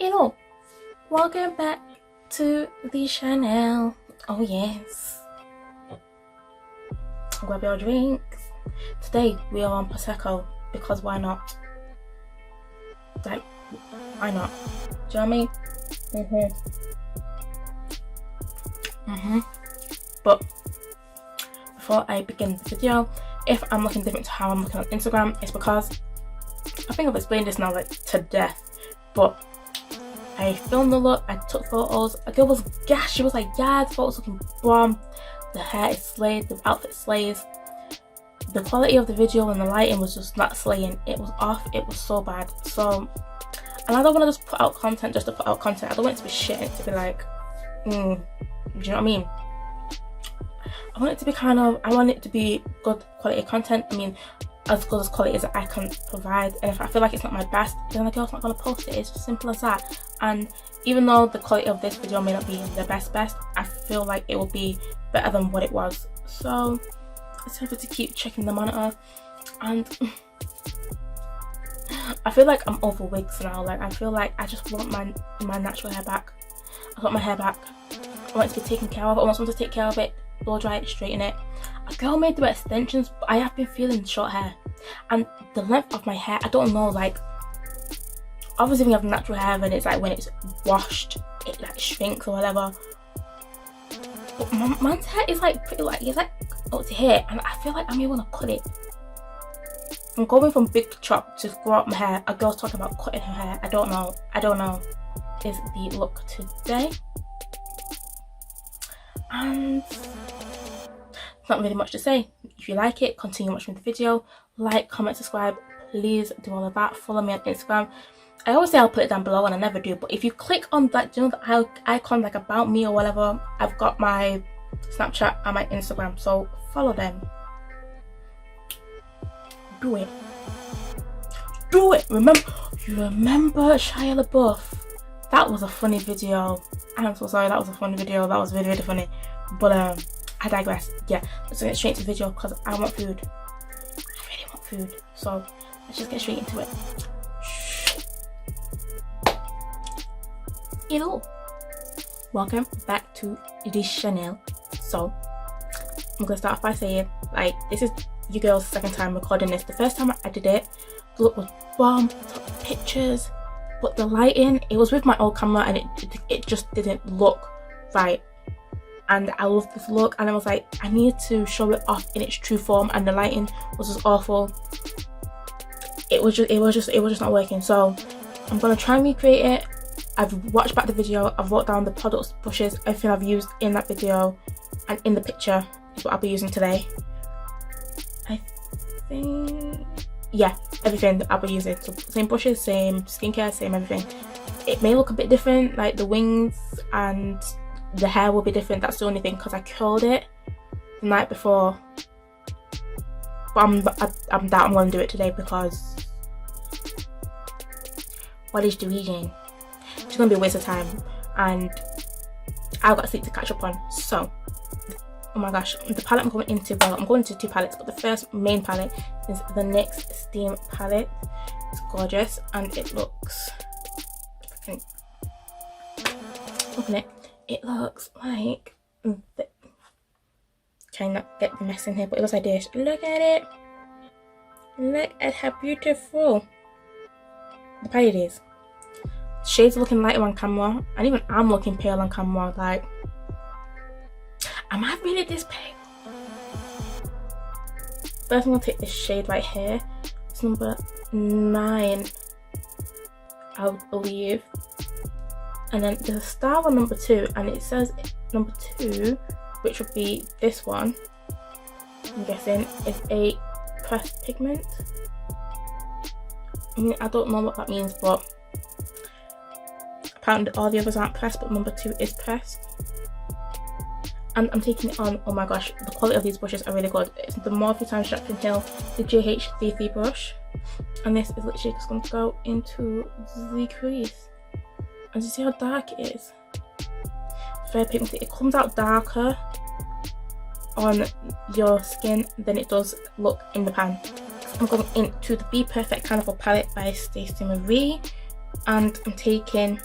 Hello, welcome back to the channel. Oh yes, grab your drinks. Today we are on Prosecco because why not? Like, why not? Do you know what I mean? But before I begin the video, if I'm looking different to how I'm looking on Instagram, it's because I think I've explained this now like to death, but I filmed the look, I took photos. A girl was gash, she was like, yeah, the photos looking bomb, the hair is slayed, the outfit slays. The quality of the video and the lighting was just not slaying. It was off, it was so bad. So, and I don't want to just put out content just to put out content. I don't want it to be shit and it to be like, do you know what I mean? I want it to be I want it to be good quality content. I mean, as good as quality as I can provide, and if I feel like it's not my best, then the girl's not going to post it. It's just simple as that. And even though the quality of this video may not be the best, I feel like it will be better than what it was. So it's time to keep checking the monitor, and I feel like I'm over wigs now. Like, I feel like I just want my natural hair back. I want my hair back. I want it to be taken care of. I want someone to take care of it, blow dry it, straighten it. A girl made the extensions, but I have been feeling short hair, and the length of my hair, I don't know, like, obviously when you have natural hair and it's like when it's washed it like shrinks or whatever, but man's hair is like pretty, like it's like up to here, and I feel like I'm able to cut it. I'm going from big chop to grow up my hair. A girl's talking about cutting her hair. I don't know is the look today, and not really much to say. If you like it, continue watching the video, like, comment, subscribe, please do all of that. Follow me on Instagram. I always say I'll put it down below and I never do, but if you click on that, you know, the icon like about me or whatever, I've got my Snapchat and my Instagram, so follow them. Do it. You remember Shia LaBeouf? That was a funny video. I'm so sorry, that was a funny video. That was really, really funny. But I digress. Yeah, let's get straight to the video because I want food. I really want food. So let's just get straight into it. Hello, welcome back to the channel. So I'm gonna start off by saying, like, this is your girl's second time recording this. The first time I did it, the look was bomb, took pictures, but the lighting, it was with my old camera and it just didn't look right. And I love this look, and I was like, I need to show it off in its true form, and the lighting was just awful. It was just not working. So I'm gonna try and recreate it. I've watched back the video, I've wrote down the products, brushes, everything I've used in that video and in the picture is what I'll be using today. I think, yeah, everything I'll be using. So same brushes, same skincare, same everything. It may look a bit different, like the wings and the hair will be different. That's the only thing, because I curled it the night before. But I'm going to do it today because what is the reason? It's going to be a waste of time and I've got sleep to catch up on. So, oh my gosh, the palette I'm going into, well, I'm going into two palettes, but the first main palette is the NYX Steam palette. It's gorgeous and it looks, open it. It looks like, trying not to get the mess in here, but it looks like this. Look at it. Look at how beautiful the palette is. Shades are looking lighter on camera, and even I'm looking pale on camera. Like, am I really this pale? First, I'm gonna take this shade right here. It's number 9, I believe. And then there's a star on number 2, and it says number 2, which would be this one, I'm guessing, is a pressed pigment. I mean, I don't know what that means, but apparently all the others aren't pressed, but number 2 is pressed. And I'm taking it on. Oh my gosh, the quality of these brushes are really good. It's the Morphe Time Strapping Hill, the JH33 brush, and this is literally just going to go into the crease. And you see how dark it is? It's very pigmented. It comes out darker on your skin than it does look in the pan. I'm going into the Be Perfect Carnival palette by Stacey Marie. and I'm taking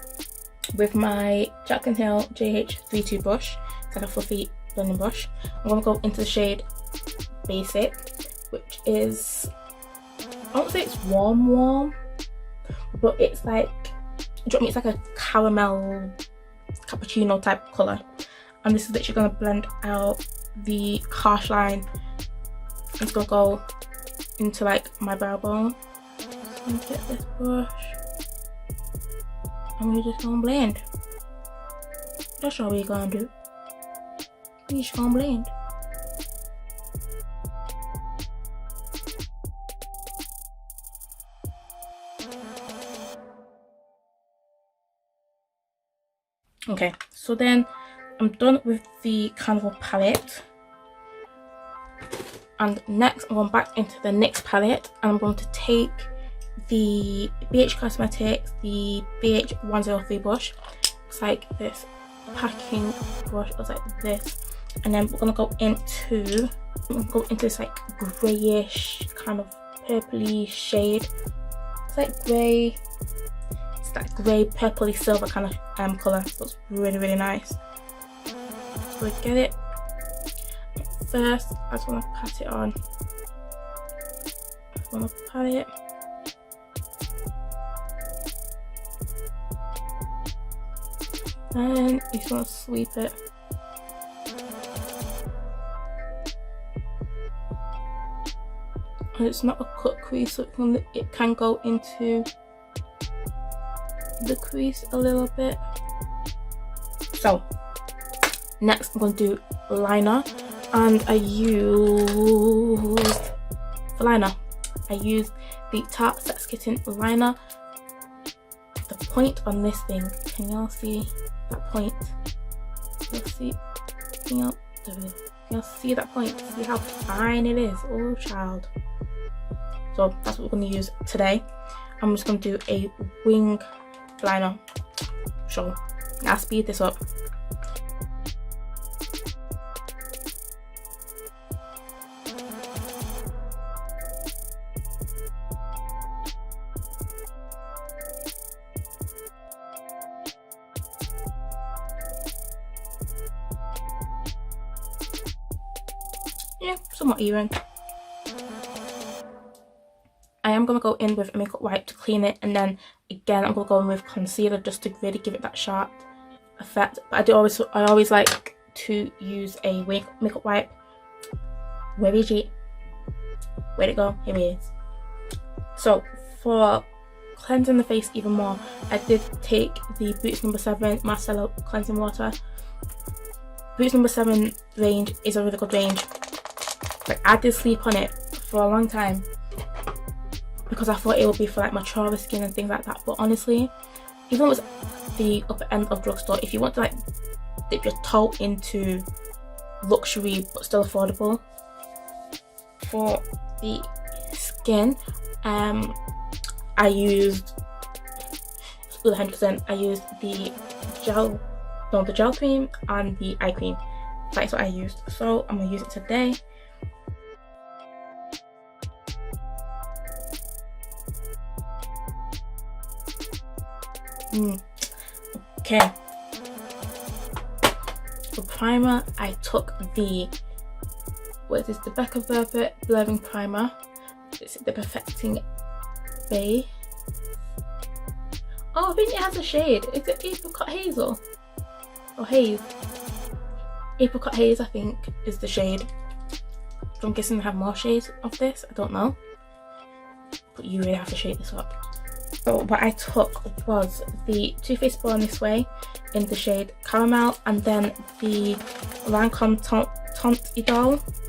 with my Jaclyn Hill JH32 brush, it's like a fluffy blending brush. I'm gonna go into the shade Basic, which is, I won't say it's warm, but it's like, it's like a caramel cappuccino type colour, and this is literally gonna blend out the harsh line. It's gonna go into like my brow bone. I'm gonna get this brush and we're just gonna blend. That's all we're gonna do. We're just gonna blend. Okay, so then I'm done with the Carnival palette, and next I'm going back into the NYX palette, and I'm going to take the BH Cosmetics, the BH103 brush. It's like this packing brush, looks like this, and then we're gonna go into this like grayish kind of purpley shade. It's like grey. That grey purpley silver kind of colour. So it's really nice. So we get it. First, I just want to pat it on. I just want to pat it. And you just want to sweep it. And it's not a cut crease, so it can go into the crease a little bit. So next I'm going to do liner, and I used the Tarte Sex Kitten liner. The point on this thing, can y'all see that point? Can y'all see that point? See how fine it is? Oh child. So that's what we're going to use today. I'm just going to do a wing liner. So I'll speed this up. Yeah, somewhat even. I am going to go in with a makeup wipe to clean it, and then again I'm going to go in with concealer just to really give it that sharp effect. But I always like to use a makeup wipe. Where is it? Where'd it go? Here it is. So for cleansing the face even more, I did take the Boots No. 7 Micellar Cleansing Water. Boots No. 7 range is a really good range. Like, I did sleep on it for a long time because I thought it would be for like mature skin and things like that, but honestly, even though it's the upper end of drugstore, if you want to like dip your toe into luxury but still affordable, for the skin, I used 100%. I used the gel cream and the eye cream. That's what I used, so I'm gonna use it today. Okay, for primer I took the the Becca Velvet Blurring Primer. It's the Perfecting Bay. Oh, I think it has a shade. Is it Apricot Hazel? Or Haze? Apricot Haze, I think, is the shade. So I'm guessing they have more shades of this. I don't know. But you really have to shade this up. So what I took was the Too Faced Born This Way in the shade Caramel, and then the Lancome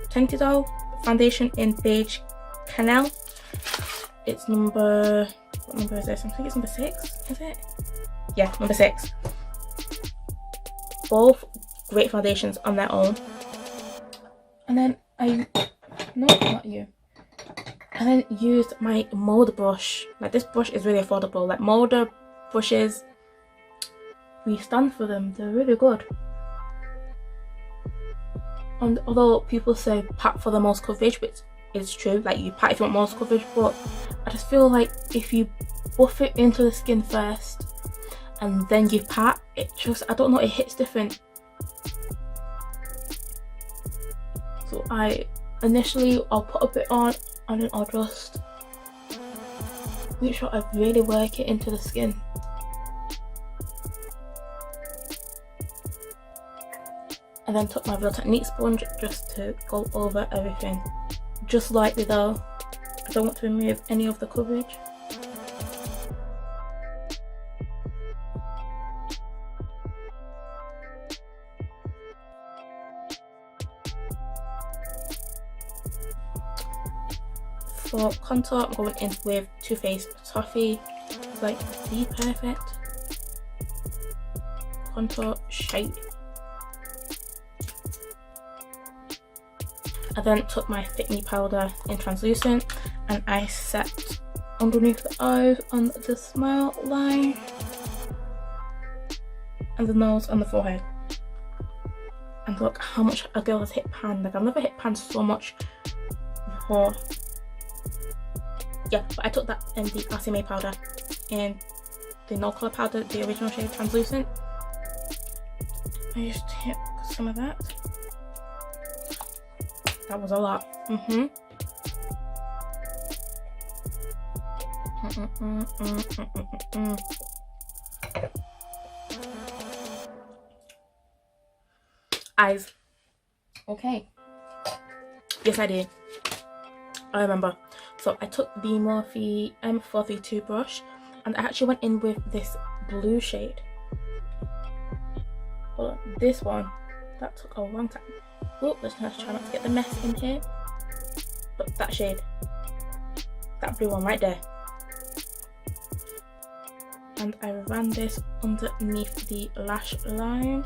Tentidol foundation in Beige Canal. It's number, what number is this? I think it's number 6, is it? Yeah, number 6. Both great foundations on their own. And then no, not you. And then used my Molder brush. Like, this brush is really affordable. Like, Molder brushes, we stand for them. They're really good. And although people say pat for the most coverage, which is true, like you pat if you want most coverage, but I just feel like if you buff it into the skin first and then you pat. It just, I don't know, it hits different. So I'll put a bit on and then I'll just make sure I really work it into the skin. And then took my Real Technique sponge just to go over everything. Just lightly though. I don't want to remove any of the coverage. For contour, I'm going in with Too Faced Toffee. It's like the perfect contour shade. I then took my Fit Me powder in translucent and I set underneath the eyes on the smile line and the nose and the forehead. And look how much a girl has hit pan. Like, I've never hit pan so much before. Yeah, but I took that in the Asime powder and the No Colour powder, the original shade translucent. I just hit some of that. That was a lot. Eyes. Okay. Yes, I did. I remember. So I took the Morphe M432 brush and I actually went in with this blue shade. Hold on, this one. That took a long time. Oh, let's try not to get the mess in here. But that shade. That blue one right there. And I ran this underneath the lash line.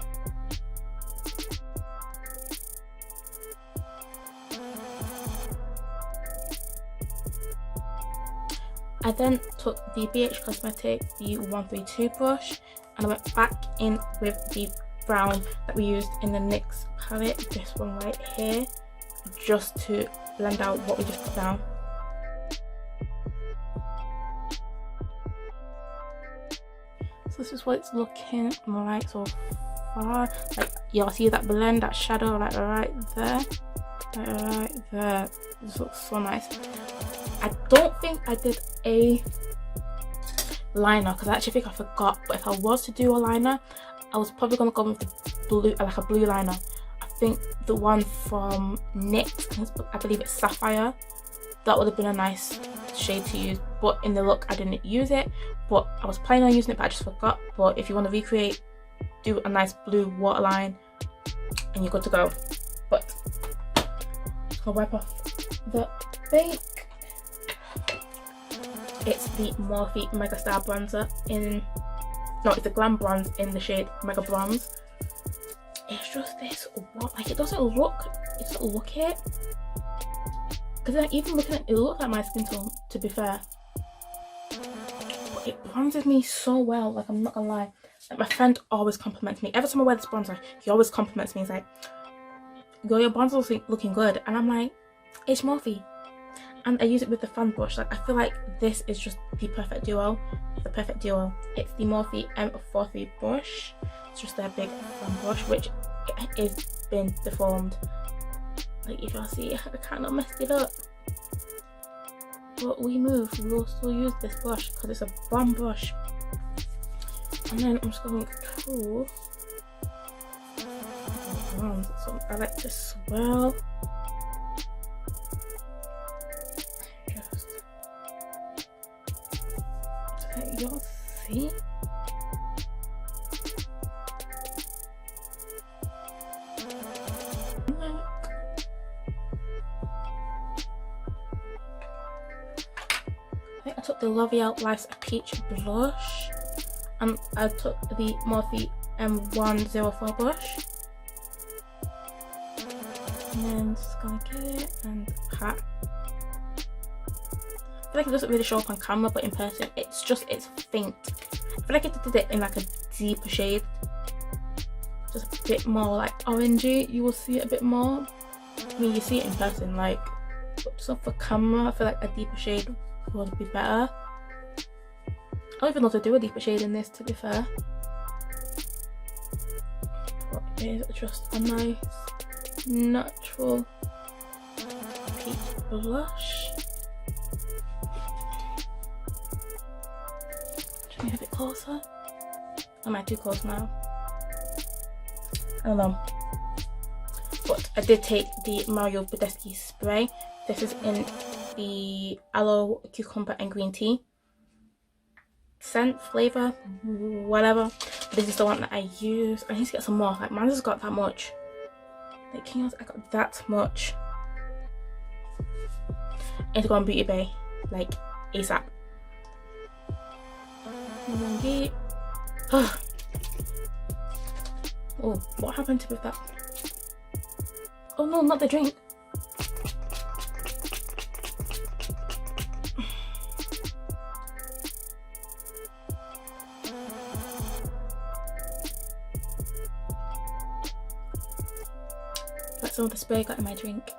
I then took the BH Cosmetic, the 132 brush, and I went back in with the brown that we used in the NYX palette, this one right here, just to blend out what we just put down. So this is what it's looking like so far. Like, y'all see that blend, that shadow, like right there, like right there. This looks so nice. I don't think I did a liner because I actually think I forgot, but if I was to do a liner, I was probably gonna go with the blue, like a blue liner. I think the one from NYX, I believe it's Sapphire, that would have been a nice shade to use, but in the look I didn't use it, but I was planning on using it but I just forgot. But if you want to recreate, do a nice blue waterline and you're good to go. But I'll wipe off the bake. It's the Morphe Mega Star Bronzer in, no, it's the Glam Bronze in the shade Mega Bronze. It's just this, what, like it doesn't look it. Because like, even looking at it, it looks like my skin tone, to be fair. But it bronzes me so well, like I'm not gonna lie. Like my friend always compliments me. Every time I wear this bronzer, he always compliments me. He's like, girl, your bronzer's looking good. And I'm like, it's Morphe. And I use it with the fan brush. Like I feel like this is just the perfect duo. The perfect duo. It's the Morphe M43 brush. It's just their big fan brush, which is been deformed. Like if y'all see, I kind of messed it up. But we will still use this brush because it's a bomb brush. And then I'm just going to so I like to swirl. Y'all see? I took the L'Oreal Life's Peach blush and I took the Morphe M104 brush and then just gonna get it and pat. I feel like it doesn't really show up on camera, but in person it's faint. I feel like if I did it in like a deeper shade, just a bit more like orangey, you will see it a bit more. I mean, you see it in person, like, but just for camera I feel like a deeper shade would be better. don't even know if they do a deeper shade in this, to be fair. But it is just a nice natural peach blush. Should we get a bit closer? Am I too close now? I don't know. But I did take the Mario Badescu spray. This is in the aloe, cucumber and green tea scent, flavour, whatever. This is the one that I use. I need to get some more. Like, mine has got that much. Like, can you I got that much. I need to go on Beauty Bay, like, ASAP. Oh, what happened with that? Oh no, not the drink. That's some of the spray I got in my drink.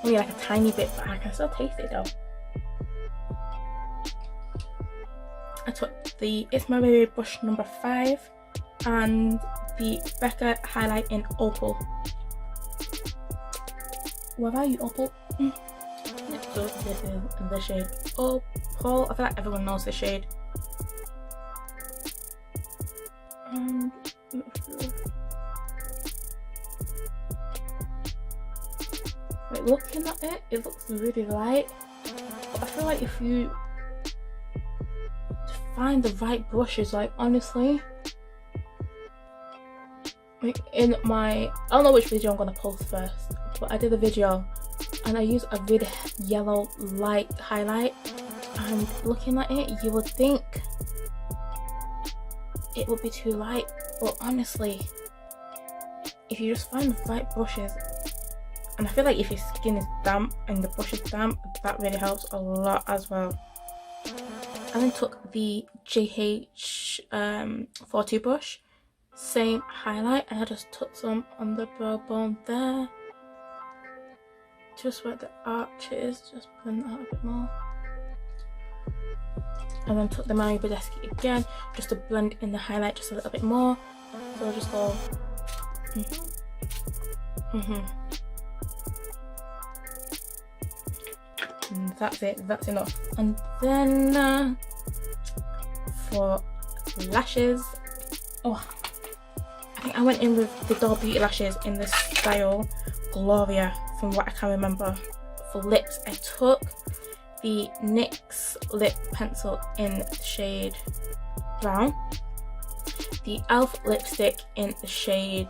Only like a tiny bit, but I can still taste it though. I took the It's My Baby brush number 5 and the Becca highlight in Opal. What are you, Opal? So this is the shade Opal. I feel like everyone knows the shade. Like, looking at it, it looks really light. But I feel like if you find the right brushes, like, honestly, like in my, I don't know which video I'm gonna post first, but I did a video and I used a really yellow light highlight, and looking at it you would think it would be too light, but honestly if you just find the right brushes, and I feel like if your skin is damp and the brush is damp, that really helps a lot as well. I then took the JH 42 brush, same highlight, and I just took some on the brow bone there, just where the arch is, just blend that out a bit more. And then took the Mario Badescu again, just to blend in the highlight just a little bit more. So I'll just go and that's it, that's enough. And then for lashes, oh, I think I went in with the Doll Beauty lashes in this style Gloria, from what I can remember. For lips, I took the NYX lip pencil in the shade brown, the e.l.f. lipstick in the shade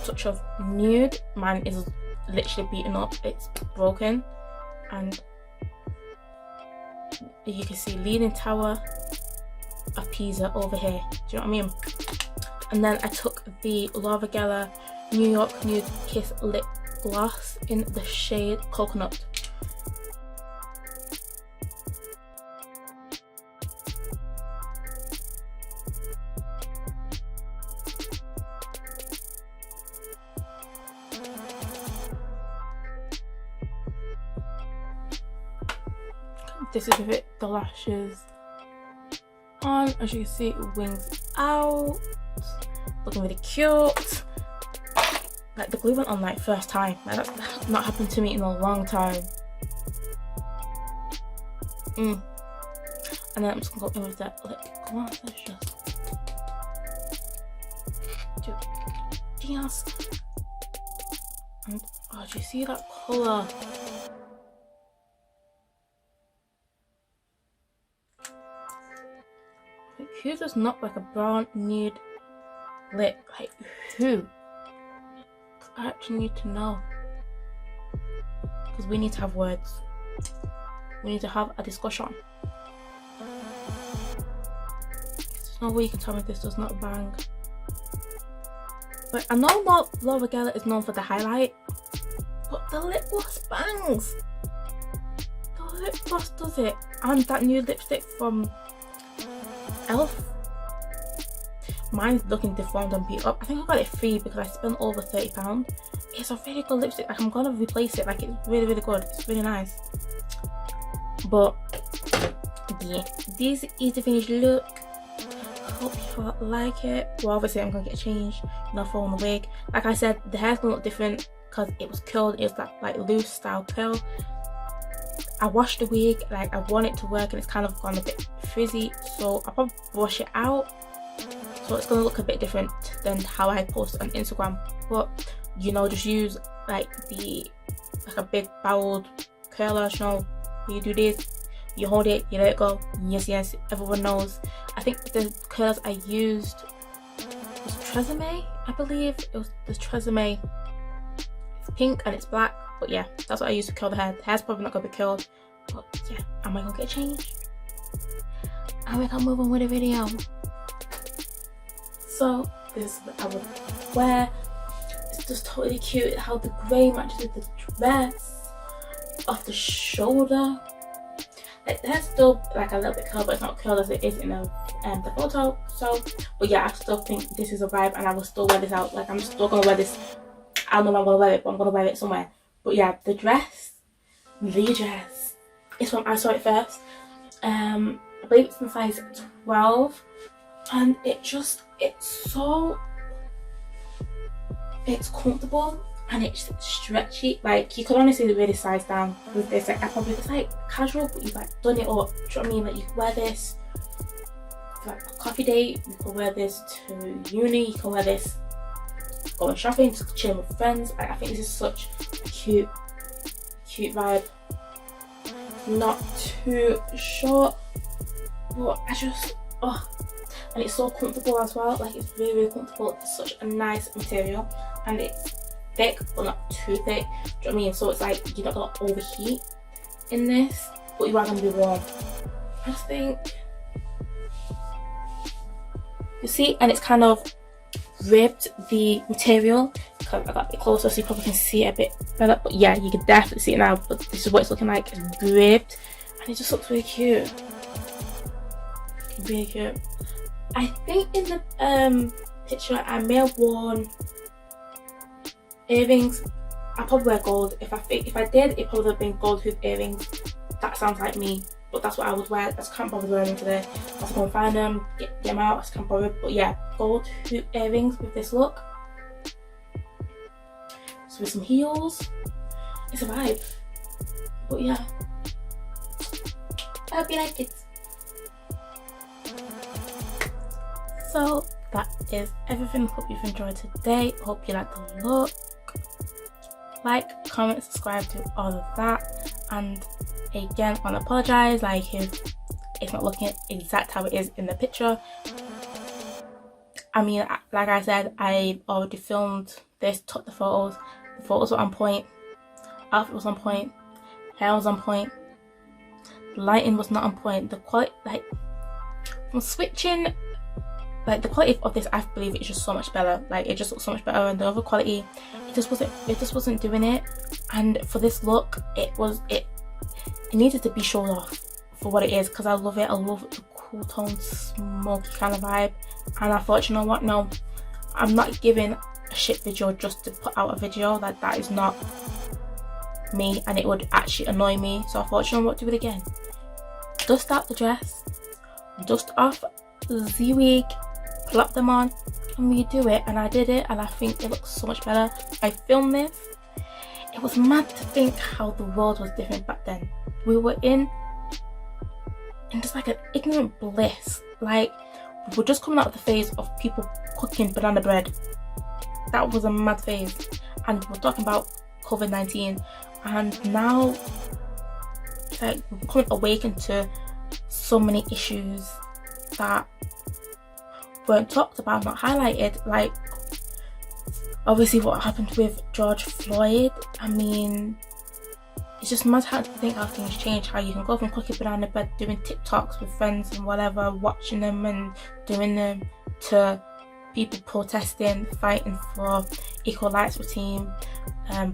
touch of nude. Mine is literally beaten up, it's broken, and you can see Leaning Tower of Pisa over here, do you know what I mean? And then I took the Laura Geller New York Nude Kiss lip gloss in the shade Coconut. This is with it, the lashes on. As you can see, wings out, looking really cute. Like, the glue went on like first time. Like, that's not happened to me in a long time. And then I'm just gonna go in with that lip gloss. Let's just yes. And oh, do you see that colour? Like, who does not like a brown nude lip? Like, who? I actually need to know, because we need to have words. We need to have a discussion. There's no way you can tell me this does not bang. But I know Laura Geller is known for the highlight, but the lip gloss bangs. The lip gloss does it, and that new lipstick from e.l.f. mine's looking deformed and beat up. I think I got it free because I spent over £30. It's a really good lipstick. Like, I'm gonna replace it. Like, it's really, really good. It's really nice. But yeah, this is the finished look. Hope you like it. Well, obviously I'm gonna get changed, you know, throw on the wig. Like I said, the hair's gonna look different because it was curled. It was that like loose style curl. I washed the wig, like I want it to work, and it's kind of gone a bit frizzy, so I'll probably wash it out, so it's gonna look a bit different than how I post on Instagram. But you know, just use like a big barreled curler. You know, you do this, you hold it, you let it go. Yes, everyone knows. I think the curls I used was Tresemme, I believe. It was the Tresemme. It's pink and it's black, but yeah, that's what I used to curl the hair. The hair's probably not gonna be curled, but yeah, am I gonna get changed? Am I gonna move on with the video? So this is what I would wear. It's just totally cute how the grey matches with the dress, off the shoulder. Like, the hair's still like a little bit curled, but it's not curled as it is in the photo. So, but yeah, I still think this is a vibe, and I will still wear this out. Like, I'm still gonna wear this. I don't know if I'm gonna wear it, but I'm gonna wear it somewhere. But yeah, the dress is when I saw it first. I believe it's in size 12, and it's comfortable. And it's stretchy. Like, you could honestly really size down with this. Like, it's like casual, but you've like done it up. Do you know what I mean? Like, you can wear this for like a coffee date, you can wear this to uni, you can wear this going shopping, just chilling with friends. Like, I think this is such a cute vibe. Not too short, but and it's so comfortable as well. Like, it's really, really comfortable. It's such a nice material, and it's thick but not too thick. Do you know what I mean? So it's like you're not gonna overheat in this, but you are gonna be warm. I just think, you see, and it's kind of ribbed, the material. Because I got a bit closer, so you probably can see it a bit better. But yeah, you can definitely see it now. But this is what it's looking like. It's ribbed, and it just looks really cute. Really cute. I think in the picture I may have worn earrings. I probably wear gold. If I did, it probably would have been gold hoop earrings. That sounds like me, but that's what I would wear. I just can't bother wearing them today. I have to go and find them, get them out. I just can't bother. But yeah, gold hoop earrings with this look. So with some heels, it's a vibe. But yeah, I hope you like it. So that is everything. Hope you've enjoyed today. Hope you like the look. Like, comment, subscribe to all of that. And again, I want to apologise, like, if it's not looking exact how it is in the picture. I mean, like I said, I already filmed this, took the photos. The photos were on point, outfit was on point, hair was on point, the lighting was not on point. The quality, like, from switching, like, the quality of this, I believe it's just so much better. Like, it just looks so much better, and the other quality, it just wasn't doing it. And for this look, it needed to be shown off for what it is, because I love it. I love the cool tone, smoky kind of vibe. And I thought, you know what, no, I'm not giving a shit video just to put out a video. Like, that is not me, and it would actually annoy me. So I thought, you know what, do it again. Dust out the dress, dust off the wig, plop them on, and redo it. And I did it, and I think it looks so much better. I filmed this. It was mad to think how the world was different back then. We were in just like an ignorant bliss. Like, we were just coming out of the phase of people cooking banana bread. That was a mad phase. And we're talking about COVID-19, and now it's like we're becoming awakened to so many issues that weren't talked about, not highlighted. Like, obviously what happened with George Floyd. I mean, it's just mad how to think how things change, how you can go from cooking banana bread, doing TikToks with friends and whatever, watching them and doing them, to people protesting, fighting for equal rights between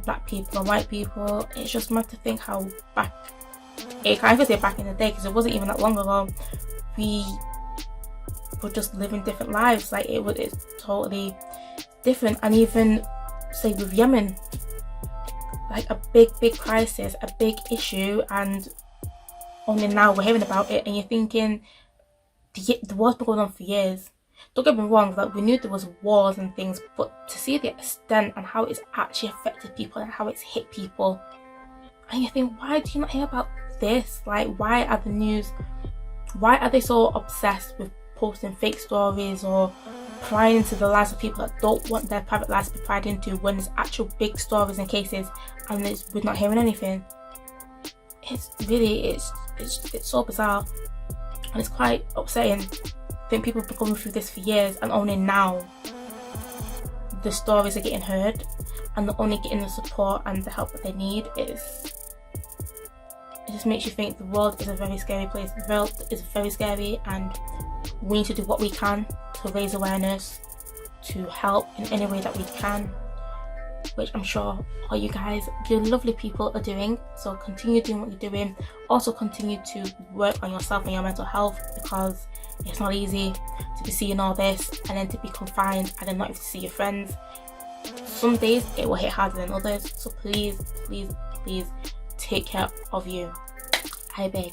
black people and white people. It's just mad to think how I can't even say back in the day, because it wasn't even that long ago, we people just living different lives. Like it's totally different. And even say with Yemen, like a big crisis, a big issue, and only now we're hearing about it, and you're thinking the war's been going on for years. Don't get me wrong, like we knew there was wars and things, but to see the extent and how it's actually affected people and how it's hit people, and you think, why do you not hear about this? Like, why are the news, why are they so obsessed with posting fake stories or prying into the lives of people that don't want their private lives to be pried into, when there's actual big stories and cases and we're not hearing anything? It's really, it's so bizarre, and it's quite upsetting. I think people have been going through this for years, and only now the stories are getting heard and they're only getting the support and the help that they need. It just makes you think the world is a very scary place. The world is very scary, and we need to do what we can to raise awareness, to help in any way that we can, which I'm sure all you guys, you lovely people, are doing. So continue doing what you're doing. Also continue to work on yourself and your mental health, because it's not easy to be seeing all this and then to be confined and then not able to see your friends. Some days it will hit harder than others, so please take care of you, I beg.